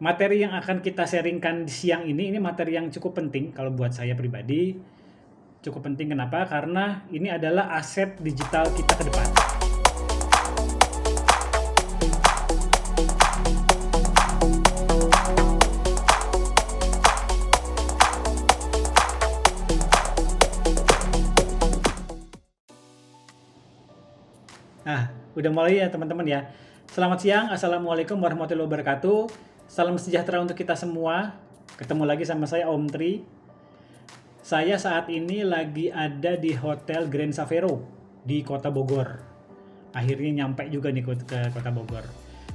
Materi yang akan kita sharingkan di siang ini materi yang cukup penting kalau buat saya pribadi. Cukup penting kenapa? Karena ini adalah aset digital kita ke depan. Nah, udah mulai ya teman-teman ya. Selamat siang, Assalamualaikum warahmatullahi wabarakatuh. Salam sejahtera untuk kita semua. Ketemu lagi sama saya Om Tri. Saya saat ini lagi ada di Hotel Grand Savero di Kota Bogor. Akhirnya nyampe juga nih ke Kota Bogor.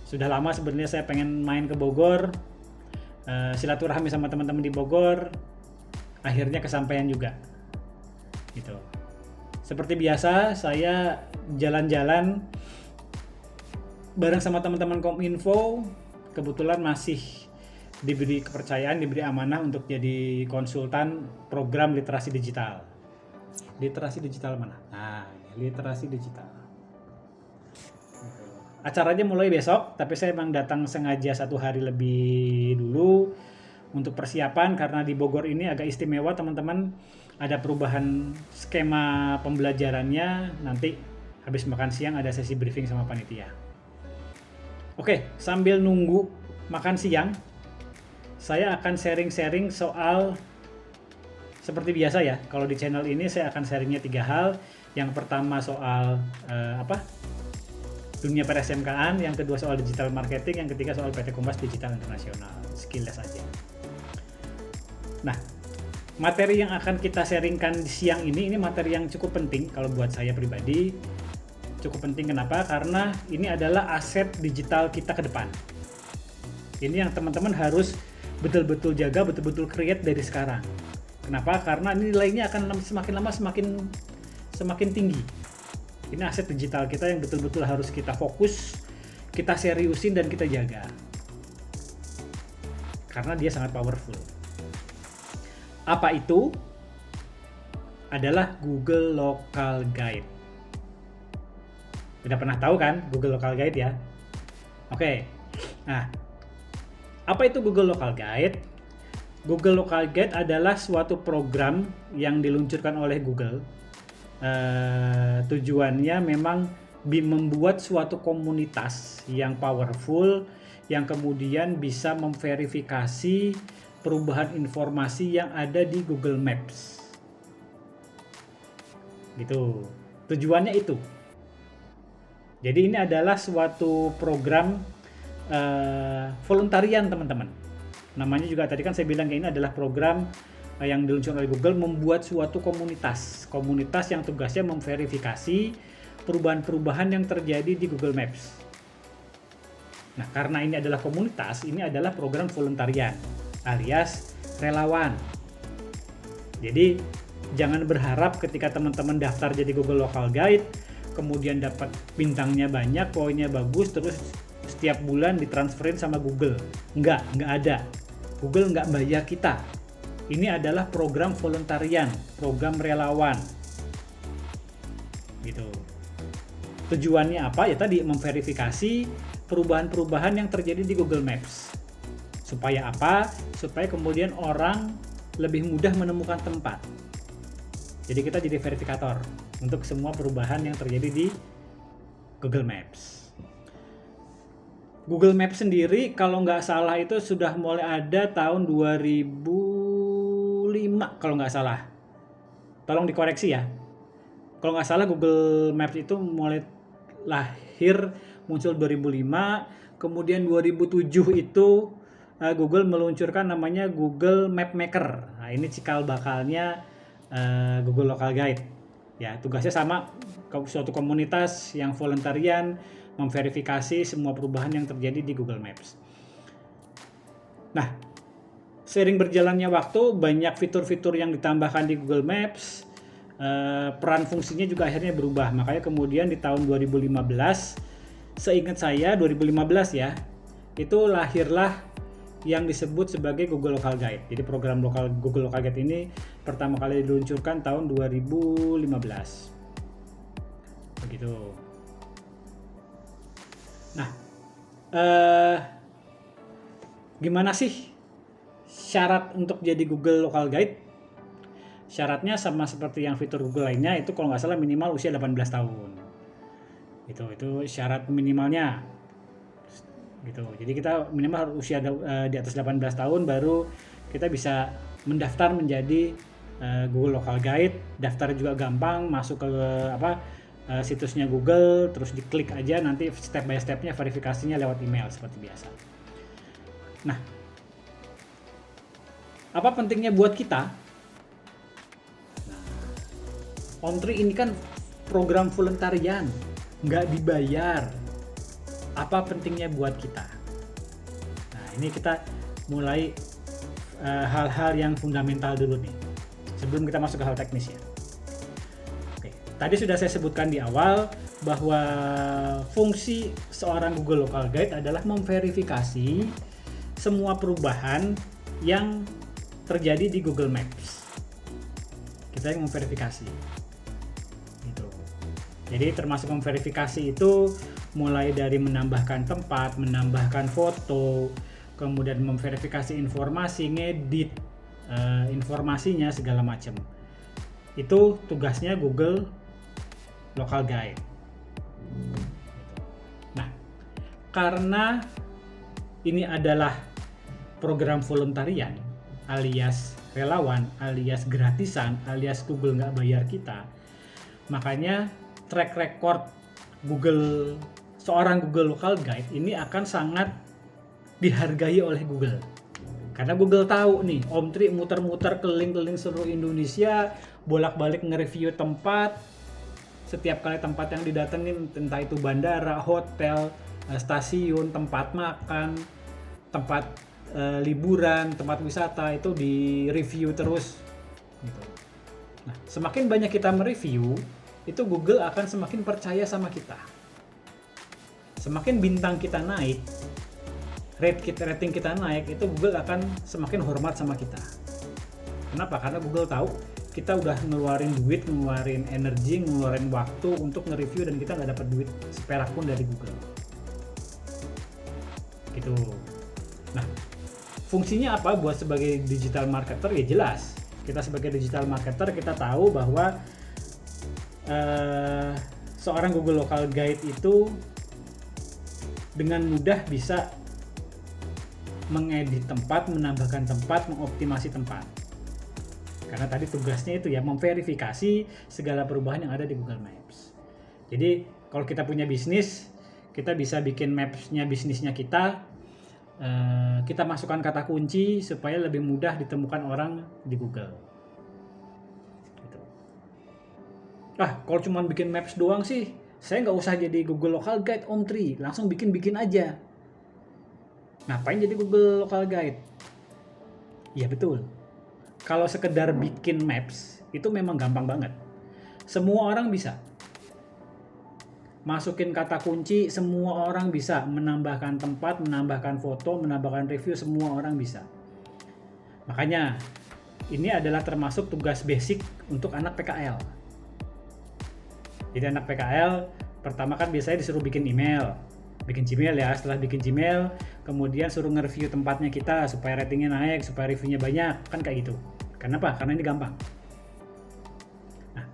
Sudah lama sebenarnya saya pengen main ke Bogor, silaturahmi sama teman-teman di Bogor. Akhirnya kesampaian juga. Gitu. Seperti biasa, saya jalan-jalan bareng sama teman-teman Kominfo. Kebetulan masih diberi kepercayaan, diberi amanah untuk jadi konsultan program literasi digital. Literasi digital mana? Nah, literasi digital. Acaranya mulai besok, tapi saya memang datang sengaja 1 hari lebih dulu untuk persiapan karena di Bogor ini agak istimewa teman-teman. Ada perubahan skema pembelajarannya, nanti habis makan siang ada sesi briefing sama panitia. Oke, sambil nunggu makan siang, saya akan sharing-sharing soal seperti biasa ya. Kalau di channel ini saya akan sharingnya 3 hal. Yang pertama soal dunia per-SMK-an, yang kedua soal digital marketing, yang ketiga soal PT Kompas Digital Internasional. Skills aja. Nah, materi yang akan kita sharingkan di siang ini materi yang cukup penting kalau buat saya pribadi. Cukup penting kenapa? Karena ini adalah aset digital kita ke depan. Ini yang teman-teman harus betul-betul jaga, betul-betul create dari sekarang. Kenapa? Karena nilainya akan semakin lama semakin tinggi. Ini aset digital kita yang betul-betul harus kita fokus, kita seriusin dan kita jaga. Karena dia sangat powerful. Apa itu? Adalah Google Local Guide. Udah pernah tahu kan Google Local Guide ya? Oke. Nah, apa itu Google Local Guide? Google Local Guide adalah suatu program yang diluncurkan oleh Google. Tujuannya memang membuat suatu komunitas yang powerful, yang kemudian bisa memverifikasi perubahan informasi yang ada di Google Maps. Gitu. Tujuannya itu. Jadi ini adalah suatu program volontarian teman-teman. Namanya juga tadi kan saya bilang ini adalah program yang diluncurkan oleh Google, membuat suatu komunitas yang tugasnya memverifikasi perubahan-perubahan yang terjadi di Google Maps. Nah, karena ini adalah komunitas, ini adalah program volontarian alias relawan. Jadi jangan berharap ketika teman-teman daftar jadi Google Local Guide kemudian dapat bintangnya banyak, poinnya bagus, terus setiap bulan ditransferin sama Google. Nggak ada. Google nggak bayar kita. Ini adalah program volontarian, program relawan. Gitu. Tujuannya apa? Ya tadi memverifikasi perubahan-perubahan yang terjadi di Google Maps. Supaya apa? Supaya kemudian orang lebih mudah menemukan tempat. Jadi kita jadi verifikator untuk semua perubahan yang terjadi di Google Maps. Google Maps sendiri kalau nggak salah itu sudah mulai ada tahun 2005 kalau nggak salah. Tolong dikoreksi ya. Kalau nggak salah Google Maps itu mulai lahir muncul 2005, kemudian 2007 itu Google meluncurkan namanya Google Map Maker. Nah, ini cikal bakalnya Google Local Guide. Ya, tugasnya sama, suatu komunitas yang volontarian memverifikasi semua perubahan yang terjadi di Google Maps. Nah, seiring berjalannya waktu, banyak fitur-fitur yang ditambahkan di Google Maps, peran fungsinya juga akhirnya berubah. Makanya kemudian di tahun 2015, seingat saya 2015 ya, itu lahirlah yang disebut sebagai Google Local Guide. Jadi program Google Local Guide ini pertama kali diluncurkan tahun 2015. Begitu. Nah, Gimana sih syarat untuk jadi Google Local Guide? Syaratnya sama seperti yang fitur Google lainnya, itu kalau nggak salah minimal usia 18 tahun. Itu syarat minimalnya. Gitu. Jadi kita minimal harus usia di atas 18 tahun baru kita bisa mendaftar menjadi Google Local Guide. Daftar juga gampang, masuk ke situsnya Google, terus diklik aja, nanti step by stepnya verifikasinya lewat email seperti biasa. Nah, apa pentingnya buat kita? OMTRI ini kan program volontarian, nggak dibayar. Apa pentingnya buat kita? Nah, ini kita mulai hal-hal yang fundamental dulu nih, sebelum kita masuk ke hal teknis ya. Oke, tadi sudah saya sebutkan di awal bahwa fungsi seorang Google Local Guide adalah memverifikasi semua perubahan yang terjadi di Google Maps. Kita yang memverifikasi. Gitu. Jadi termasuk memverifikasi itu mulai dari menambahkan tempat, menambahkan foto, kemudian memverifikasi informasi, ngedit informasinya segala macam. Itu tugasnya Google Local Guide. Nah, karena ini adalah program volontarian alias relawan, alias gratisan, alias Google nggak bayar kita, makanya track record seorang Google Local Guide ini akan sangat dihargai oleh Google. Karena Google tahu nih, OMTRI muter-muter keliling-keliling seluruh Indonesia, bolak-balik nge-review tempat. Setiap kali tempat yang didatengin, entah itu bandara, hotel, stasiun, tempat makan, tempat liburan, tempat wisata, itu di-review terus. Gitu. Nah, semakin banyak kita mereview, itu Google akan semakin percaya sama kita. Semakin bintang kita naik, rating kita naik, itu Google akan semakin hormat sama kita. Kenapa? Karena Google tahu kita udah ngeluarin duit, ngeluarin energi, ngeluarin waktu untuk nge-review dan kita nggak dapat duit seperak pun dari Google. Gitu. Nah, fungsinya apa buat sebagai digital marketer? Ya jelas. Kita sebagai digital marketer kita tahu bahwa seorang Google Local Guide itu dengan mudah bisa mengedit tempat, menambahkan tempat, mengoptimasi tempat. Karena tadi tugasnya itu ya memverifikasi segala perubahan yang ada di Google Maps. Jadi kalau kita punya bisnis, kita bisa bikin maps-nya bisnisnya kita masukkan kata kunci supaya lebih mudah ditemukan orang di Google. Gitu. Kalau cuma bikin maps doang sih, saya nggak usah jadi Google Local Guide OMTRI, langsung bikin aja. Ngapain jadi Google Local Guide? Ya betul. Kalau sekedar bikin maps, itu memang gampang banget. Semua orang bisa. Masukin kata kunci, semua orang bisa. Menambahkan tempat, menambahkan foto, menambahkan review, semua orang bisa. Makanya, ini adalah termasuk tugas basic untuk anak PKL. Jadi anak PKL, pertama kan biasanya disuruh bikin email. Bikin Gmail ya, setelah bikin Gmail, kemudian suruh nge-review tempatnya kita supaya ratingnya naik, supaya reviewnya banyak, kan kayak gitu. Kenapa? Karena ini gampang. Nah,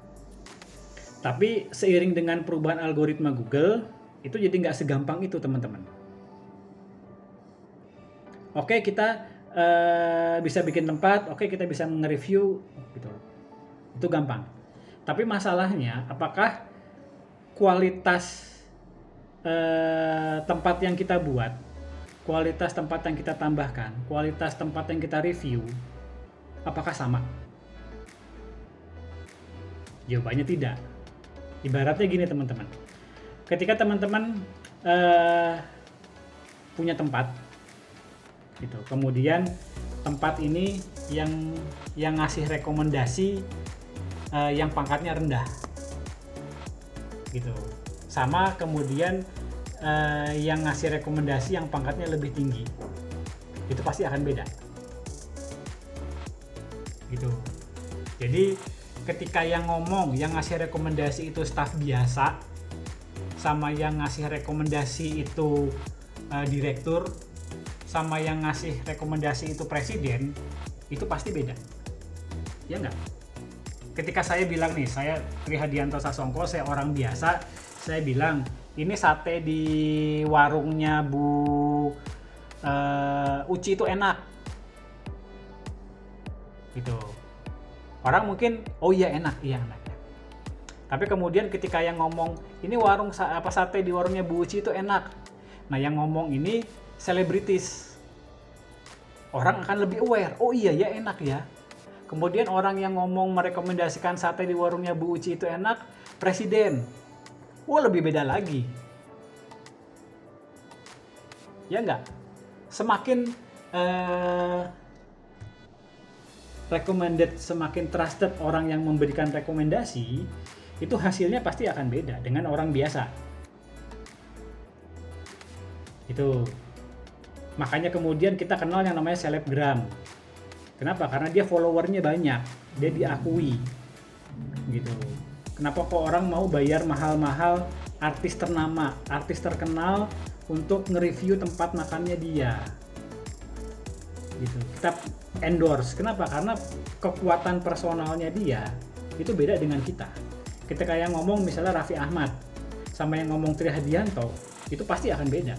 tapi seiring dengan perubahan algoritma Google, itu jadi nggak segampang itu teman-teman. Oke, kita bisa bikin tempat, oke kita bisa nge-review, gitu. Itu gampang. Tapi masalahnya, apakah kualitas tempat yang kita buat, kualitas tempat yang kita tambahkan, kualitas tempat yang kita review, apakah sama? Jawabannya tidak. Ibaratnya gini teman-teman, ketika teman-teman punya tempat, gitu, kemudian tempat ini yang ngasih rekomendasi yang pangkatnya rendah, gitu. Sama kemudian yang ngasih rekomendasi yang pangkatnya lebih tinggi, itu pasti akan beda, gitu. Jadi ketika yang ngomong, yang ngasih rekomendasi itu staf biasa, sama yang ngasih rekomendasi itu direktur, sama yang ngasih rekomendasi itu presiden, itu pasti beda. Ya nggak? Ketika saya bilang nih, saya Trihadianto Sasongko, saya orang biasa, saya bilang, ini sate di warungnya Bu Uci itu enak. Gitu. Orang mungkin, oh iya enak. Tapi kemudian ketika yang ngomong ini sate di warungnya Bu Uci itu enak. Nah, yang ngomong ini selebritis. Orang akan lebih aware. Oh iya ya enak ya. Kemudian orang yang ngomong merekomendasikan sate di warungnya Bu Uci itu enak, presiden. Wah, lebih beda lagi. Ya enggak? Semakin recommended, semakin trusted orang yang memberikan rekomendasi, itu hasilnya pasti akan beda dengan orang biasa. Itu makanya kemudian kita kenal yang namanya selebgram. Kenapa? Karena dia followernya banyak, dia diakui gitu. Kenapa kok orang mau bayar mahal-mahal artis ternama, artis terkenal untuk nge-review tempat makannya dia gitu. Kita endorse. Kenapa? Karena kekuatan personalnya dia itu beda dengan kita. Ketika yang ngomong misalnya Raffi Ahmad sama yang ngomong Trihadianto, itu pasti akan beda.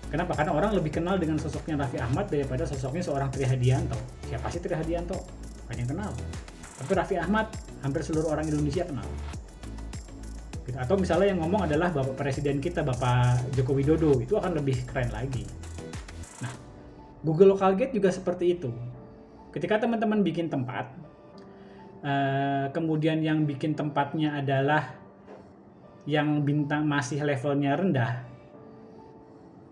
Kenapa? Karena orang lebih kenal dengan sosoknya Raffi Ahmad daripada sosoknya seorang Trihadianto. Siapa sih Trihadianto? Banyak yang kenal. Tapi Raffi Ahmad hampir seluruh orang Indonesia kenal. Gitu. Atau misalnya yang ngomong adalah Bapak Presiden kita, Bapak Joko Widodo, itu akan lebih keren lagi. Nah, Google Local Gate juga seperti itu. Ketika teman-teman bikin tempat, kemudian yang bikin tempatnya adalah yang bintang masih levelnya rendah,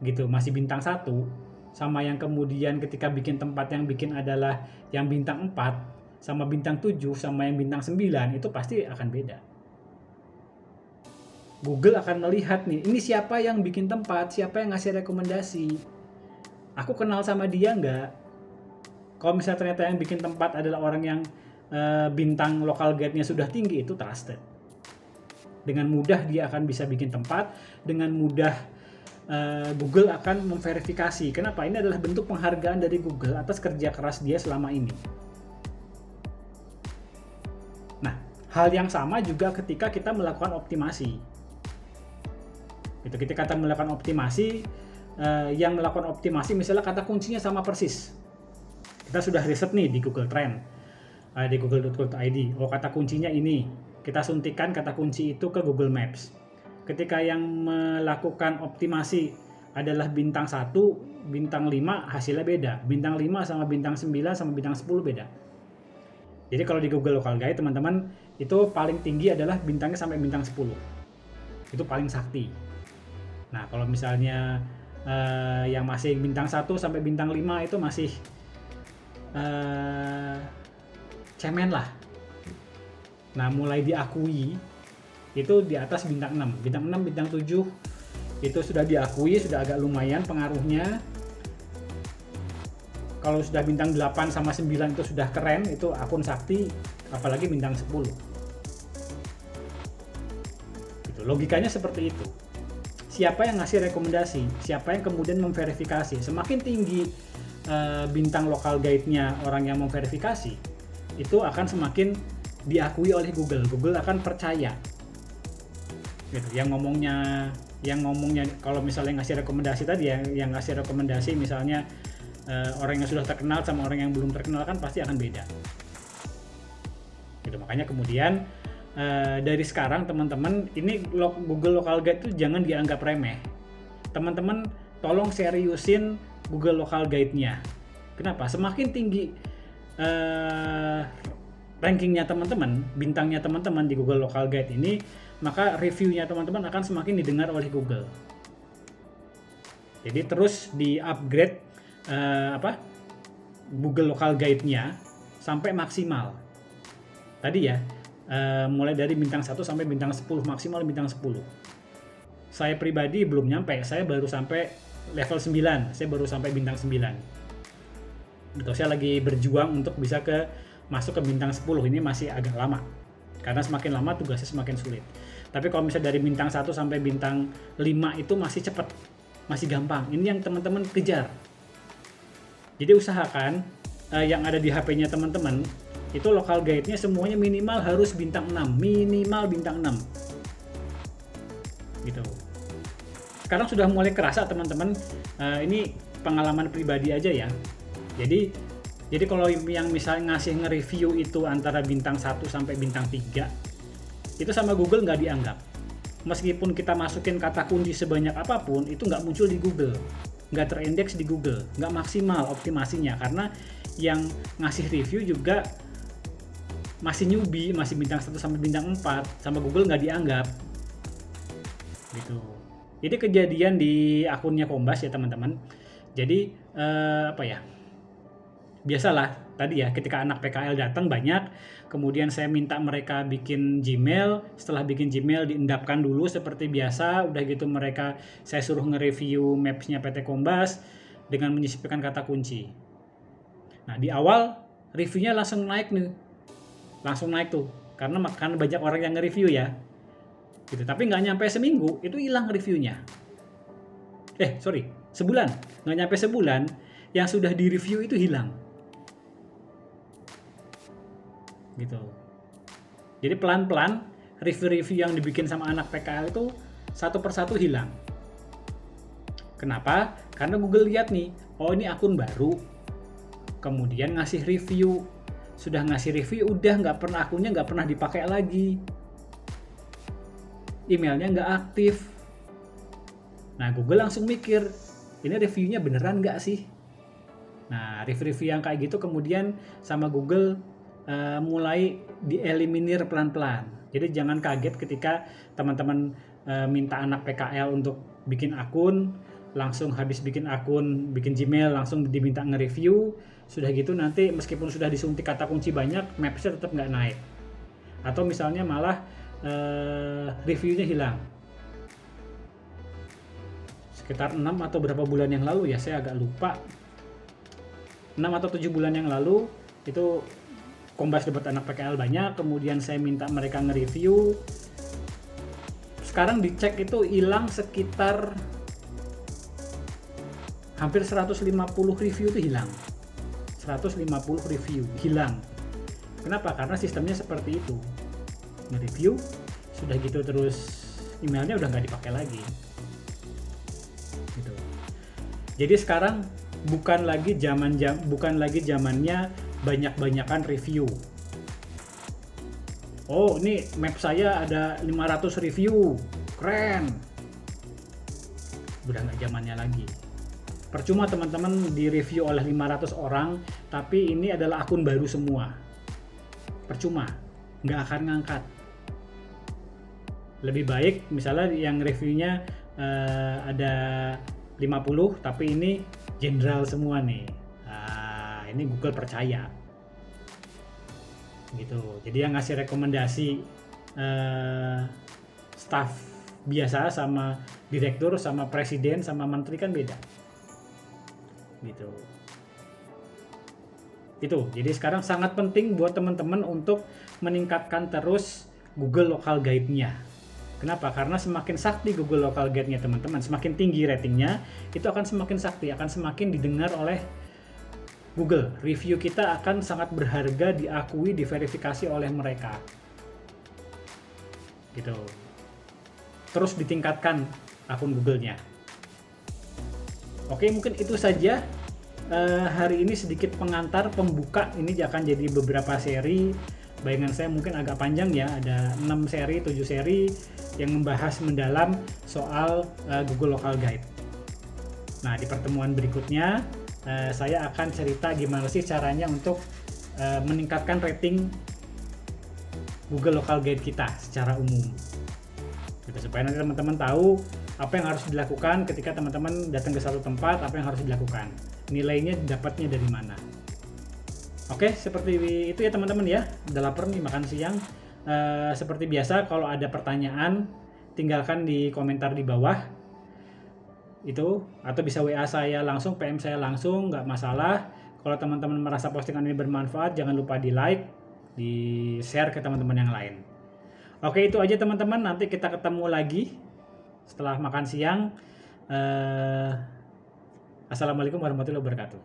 gitu, masih bintang 1, sama yang kemudian ketika bikin tempat yang bikin adalah yang bintang 4, sama bintang 7, sama yang bintang 9, itu pasti akan beda. Google akan melihat nih, ini siapa yang bikin tempat, siapa yang ngasih rekomendasi, aku kenal sama dia nggak? Kalau misalnya ternyata yang bikin tempat adalah orang yang bintang local gate-nya sudah tinggi, itu trusted. Dengan mudah dia akan bisa bikin tempat, dengan mudah Google akan memverifikasi. Kenapa? Ini adalah bentuk penghargaan dari Google atas kerja keras dia selama ini. Nah, hal yang sama juga ketika kita melakukan optimasi. Itu ketika kita melakukan optimasi, yang melakukan optimasi misalnya kata kuncinya sama persis. Kita sudah riset nih di Google Trend, di google.co.id. Oh, kata kuncinya ini. Kita suntikan kata kunci itu ke Google Maps. Ketika yang melakukan optimasi adalah bintang 1, bintang 5, hasilnya beda. Bintang 5 sama bintang 9 sama bintang 10 beda. Jadi kalau di Google Local Guide, teman-teman, itu paling tinggi adalah bintangnya sampai bintang 10. Itu paling sakti. Nah, kalau misalnya yang masih bintang 1 sampai bintang 5 itu masih cemen lah. Nah, mulai diakui itu di atas bintang 6. Bintang 6, bintang 7 itu sudah diakui, sudah agak lumayan pengaruhnya. Kalau sudah bintang 8 sama 9 itu sudah keren, itu akun sakti, apalagi bintang 10. Gitu. Logikanya seperti itu. Siapa yang ngasih rekomendasi, siapa yang kemudian memverifikasi. Semakin tinggi bintang local guide-nya orang yang memverifikasi, itu akan semakin diakui oleh Google. Google akan percaya. Gitu. Yang ngomongnya kalau misalnya ngasih rekomendasi tadi, yang ngasih rekomendasi misalnya orang yang sudah terkenal sama orang yang belum terkenal kan pasti akan beda. Gitu. Makanya kemudian dari sekarang teman-teman, ini Google Local Guide itu jangan dianggap remeh. Teman-teman tolong seriusin Google Local Guide-nya. Kenapa? Semakin tinggi rankingnya teman-teman, bintangnya teman-teman di Google Local Guide ini, maka reviewnya teman-teman akan semakin didengar oleh Google. Jadi terus di-upgrade Google Local Guide-nya sampai maksimal. Tadi ya, mulai dari bintang 1 sampai bintang 10, maksimal bintang 10. Saya pribadi belum nyampe, saya baru sampai level 9, saya baru sampai bintang 9. Gitu, saya lagi berjuang untuk bisa masuk ke bintang 10, ini masih agak lama. Karena semakin lama tugasnya semakin sulit. Tapi kalau misalnya dari bintang 1 sampai bintang 5 itu masih cepat. masih gampang. Ini yang teman-teman kejar. Jadi usahakan yang ada di HP-nya teman-teman itu local guide-nya semuanya minimal harus bintang 6, minimal bintang 6. Gitu. Sekarang sudah mulai kerasa teman-teman, ini pengalaman pribadi aja ya. Jadi kalau yang misalnya ngasih nge-review itu antara bintang 1 sampai bintang 3, itu sama Google nggak dianggap. Meskipun kita masukin kata kunci sebanyak apapun, itu nggak muncul di Google, nggak terindeks di Google, nggak maksimal optimasinya, karena yang ngasih review juga masih newbie, masih bintang 1 sampai bintang 4, sama Google nggak dianggap. Gitu. Jadi kejadian di akunnya Kombas ya teman-teman. Jadi biasalah tadi ya, ketika anak PKL datang banyak, kemudian saya minta mereka bikin Gmail. Setelah bikin Gmail diendapkan dulu seperti biasa, udah gitu saya suruh nge-review Maps-nya PT Kombas dengan menyisipkan kata kunci. Nah di awal reviewnya langsung naik tuh, karena banyak orang yang nge-review ya gitu. Tapi nggak nyampe seminggu itu hilang reviewnya. Sebulan, nggak nyampe sebulan yang sudah di review itu hilang gitu. Jadi pelan-pelan review-review yang dibikin sama anak PKL itu satu persatu hilang. Kenapa? Karena Google lihat nih, oh ini akun baru, kemudian ngasih review, sudah ngasih review, akunnya nggak pernah dipakai lagi, emailnya nggak aktif. Nah Google langsung mikir, ini reviewnya beneran nggak sih? Nah review-review yang kayak gitu kemudian sama Google mulai dieliminir pelan-pelan. Jadi jangan kaget ketika teman-teman minta anak PKL untuk bikin akun, langsung habis bikin akun, bikin Gmail, langsung diminta nge-review. Sudah gitu nanti meskipun sudah disuntik kata kunci banyak, Maps-nya tetap nggak naik. Atau misalnya malah reviewnya hilang. Sekitar 6 atau berapa bulan yang lalu ya, saya agak lupa. 6 atau 7 bulan yang lalu itu Kombas dapat anak PKL banyak, kemudian saya minta mereka nge-review. Sekarang dicek itu hilang sekitar hampir 150 review itu hilang. 150 review hilang. Kenapa? Karena sistemnya seperti itu. Nge-review, sudah gitu terus emailnya udah nggak dipakai lagi. Gitu. Jadi sekarang bukan lagi zamannya banyak-banyakan review. Oh ini map saya ada 500 review, keren. Udah nggak zamannya lagi. Percuma teman-teman di review oleh 500 orang, tapi ini adalah akun baru semua. Percuma, nggak akan ngangkat. Lebih baik misalnya yang reviewnya ada 50, tapi ini general semua nih. Ini Google percaya gitu. Jadi yang ngasih rekomendasi staff biasa sama direktur sama presiden sama menteri kan beda gitu. Itu jadi sekarang sangat penting buat teman-teman untuk meningkatkan terus Google Local Guide-nya. Kenapa? Karena semakin sakti Google Local Guide-nya teman-teman, semakin tinggi ratingnya, itu akan semakin sakti, akan semakin didengar oleh Google. Review kita akan sangat berharga, diakui, diverifikasi oleh mereka. Gitu. Terus ditingkatkan akun Google-nya. Oke, mungkin itu saja. Hari ini sedikit pengantar pembuka. Ini akan jadi beberapa seri. Bayangan saya mungkin agak panjang ya. Ada 6 seri, 7 seri yang membahas mendalam soal Google Local Guide. Nah, di pertemuan berikutnya saya akan cerita gimana sih caranya untuk meningkatkan rating Google Local Guide kita secara umum. Gitu, supaya nanti teman-teman tahu apa yang harus dilakukan ketika teman-teman datang ke satu tempat, apa yang harus dilakukan. Nilainya dapatnya dari mana. Oke, seperti itu ya teman-teman ya. Udah lapar nih makan siang. Seperti biasa kalau ada pertanyaan tinggalkan di komentar di bawah. Itu atau bisa WA saya langsung, PM saya langsung, nggak masalah. Kalau teman-teman merasa postingan ini bermanfaat, jangan lupa di like, di share ke teman-teman yang lain. Oke, itu aja teman-teman, nanti kita ketemu lagi setelah makan siang. Assalamualaikum warahmatullahi wabarakatuh.